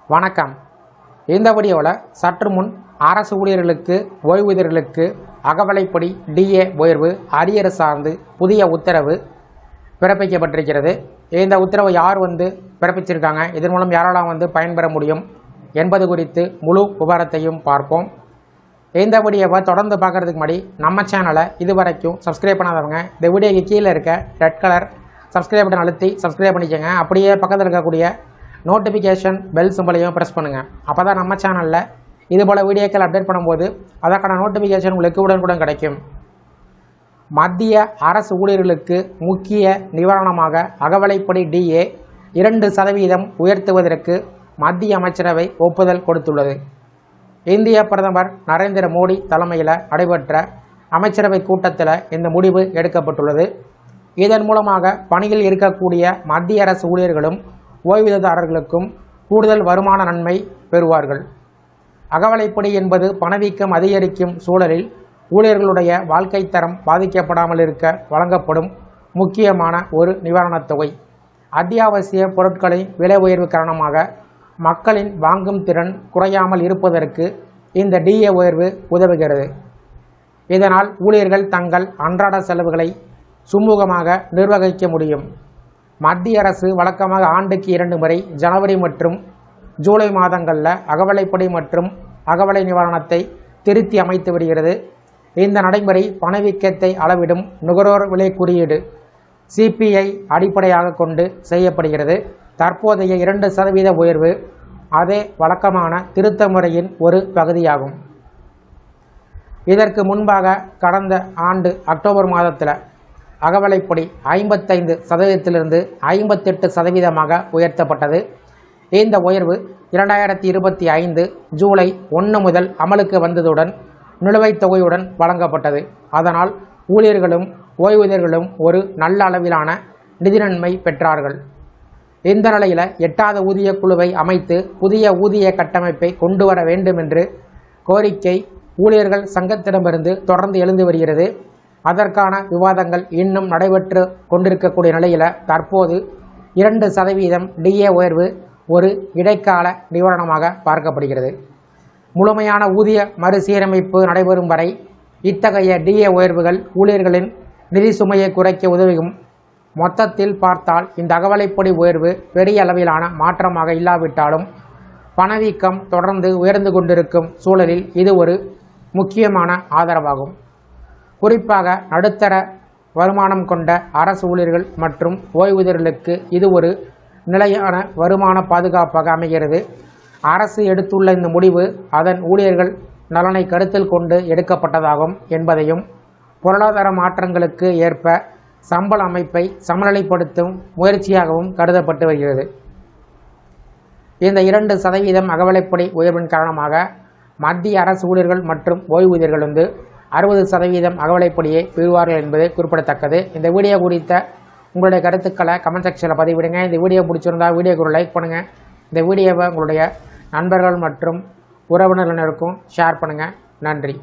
வணக்கம். இந்த வீடியோவில் சற்று முன் அரசு ஊழியர்களுக்கு ஓய்வூதியர்களுக்கு அகவலைப்படி டிஏ உயர்வு அரியர் சார்ந்து புதிய உத்தரவு பிறப்பிக்கப்பட்டிருக்கிறது. இந்த உத்தரவை யார் பிறப்பிச்சிருக்காங்க, இதன் மூலம் யாரெல்லாம் பயன்பெற முடியும் என்பது குறித்து முழு விவரத்தையும் பார்ப்போம். இந்த வீடியோவை தொடர்ந்து பார்க்குறதுக்கு முன்னாடி நம்ம சேனலை இதுவரைக்கும் சப்ஸ்கிரைப் பண்ணாதவங்க இந்த வீடியோக்கு கீழே இருக்க ரெட் கலர் சப்ஸ்கிரைப் பட்டன் அழுத்தி சப்ஸ்கிரைப் பண்ணிக்கோங்க. அப்படியே பக்கத்தில் இருக்கக்கூடிய நோட்டிஃபிகேஷன் பெல் சிம்பளையும் ப்ரெஸ் பண்ணுங்கள். அப்போ தான் நம்ம சேனலில் இதுபோல் வீடியோக்கள் அப்டேட் பண்ணும்போது அதற்கான நோட்டிஃபிகேஷன் உங்களுக்கு உடனுக்குடன் கிடைக்கும். மத்திய அரசு ஊழியர்களுக்கு முக்கிய நிவாரணமாக அகவலைப்படி டிஏ 2% உயர்த்துவதற்கு மத்திய அமைச்சரவை ஒப்புதல் கொடுத்துள்ளது. இந்திய பிரதமர் நரேந்திர மோடி தலைமையில் நடைபெற்ற அமைச்சரவை கூட்டத்தில் இந்த முடிவு எடுக்கப்பட்டுள்ளது. இதன் மூலமாக பணியில் இருக்கக்கூடிய மத்திய அரசு ஊழியர்களும் ஓய்வூதியதாரர்களுக்கும் கூடுதல் வருமான நன்மை பெறுவார்கள். அகவலைப்படி என்பது பணவீக்கம் அதிகரிக்கும் சூழலில் ஊழியர்களுடைய வாழ்க்கை தரம் பாதிக்கப்படாமல் இருக்க வழங்கப்படும் முக்கியமான ஒரு நிவாரணத் தொகை. அத்தியாவசிய பொருட்களின் விலை உயர்வு காரணமாக மக்களின் வாங்கும் திறன் குறையாமல் இருப்பதற்கு இந்த டிஏ உயர்வு உதவுகிறது. இதனால் ஊழியர்கள் தங்கள் அன்றாட செலவுகளை சுமூகமாக நிர்வகிக்க முடியும். மத்திய அரசு வழக்கமாக ஆண்டுக்கு 2 முறை ஜனவரி மற்றும் ஜூலை மாதங்களில் அகவலைப்படி மற்றும் அகவலை நிவாரணத்தை திருத்தி அமைத்து வருகிறது. இந்த நடைமுறை பணவீக்கத்தை அளவிடும் நுகர்வோர் விலை குறியீடு CPI அடிப்படையாக கொண்டு செய்யப்படுகிறது. தற்போதைய 2% உயர்வு அதே வழக்கமான திருத்த முறையின் ஒரு பகுதியாகும். இதற்கு முன்பாக கடந்த ஆண்டு அக்டோபர் மாதத்தில் அகவலைப்படி 55%லிருந்து 58% உயர்த்தப்பட்டது. இந்த உயர்வு 2025 ஜூலை 1 முதல் அமலுக்கு வந்ததுடன் நிலுவைத் தொகையுடன் வழங்கப்பட்டது. அதனால் ஊழியர்களும் ஓய்வூதியர்களும் ஒரு நல்ல அளவிலான நிதி நன்மை பெற்றார்கள். இந்த நிலையில் 8வது ஊதிய குழுவை அமைத்து புதிய ஊதிய கட்டமைப்பை கொண்டு வர வேண்டும் என்று கோரிக்கை ஊழியர்கள் சங்கத்திடமிருந்து தொடர்ந்து எழுந்து வருகிறது. அதற்கான விவாதங்கள் இன்னும் நடைபெற்று கொண்டிருக்கக்கூடிய நிலையில் தற்போது 2% டிஏ உயர்வு ஒரு இடைக்கால நிவாரணமாக பார்க்கப்படுகிறது. முழுமையான ஊதிய மறுசீரமைப்பு நடைபெறும் வரை இத்தகைய டிஏ உயர்வுகள் ஊழியர்களின் நிதி சுமையை குறைக்க உதவும். மொத்தத்தில் பார்த்தால் இந்த அகவலைப்படி உயர்வு பெரிய அளவிலான மாற்றமாக இல்லாவிட்டாலும் பணவீக்கம் தொடர்ந்து உயர்ந்து கொண்டிருக்கும் சூழலில் இது ஒரு முக்கியமான ஆதரவாகும். குறிப்பாக நடுத்தர வருமானம் கொண்ட அரசு ஊழியர்கள் மற்றும் ஓய்வூதியர்களுக்கு இது ஒரு நிலையான வருமான பாதுகாப்பாக அமைகிறது. அரசு எடுத்துள்ள இந்த முடிவு அதன் ஊழியர்கள் நலனை கருத்தில் கொண்டு எடுக்கப்பட்டதாகும் என்பதையும் பொருளாதார மாற்றங்களுக்கு ஏற்ப சம்பள அமைப்பை சமநிலைப்படுத்தும் முயற்சியாகவும் கருதப்பட்டு வருகிறது. இந்த 2% அகவலைப்படி உயர்வின் காரணமாக மத்திய அரசு ஊழியர்கள் மற்றும் ஓய்வூதியர்கள் 60% அகவலைப்படியை பெறுவார்கள் என்பது குறிப்பிடத்தக்கது. இந்த வீடியோ குறித்த உங்களுடைய கருத்துக்களை கமெண்ட் செக்ஷனில் பதிவிடுங்க. இந்த வீடியோ பிடிச்சிருந்தால் வீடியோக்கு ஒரு லைக் பண்ணுங்கள். இந்த வீடியோவை உங்களுடைய நண்பர்கள் மற்றும் உறவினர்களுக்கும் ஷேர் பண்ணுங்கள். நன்றி.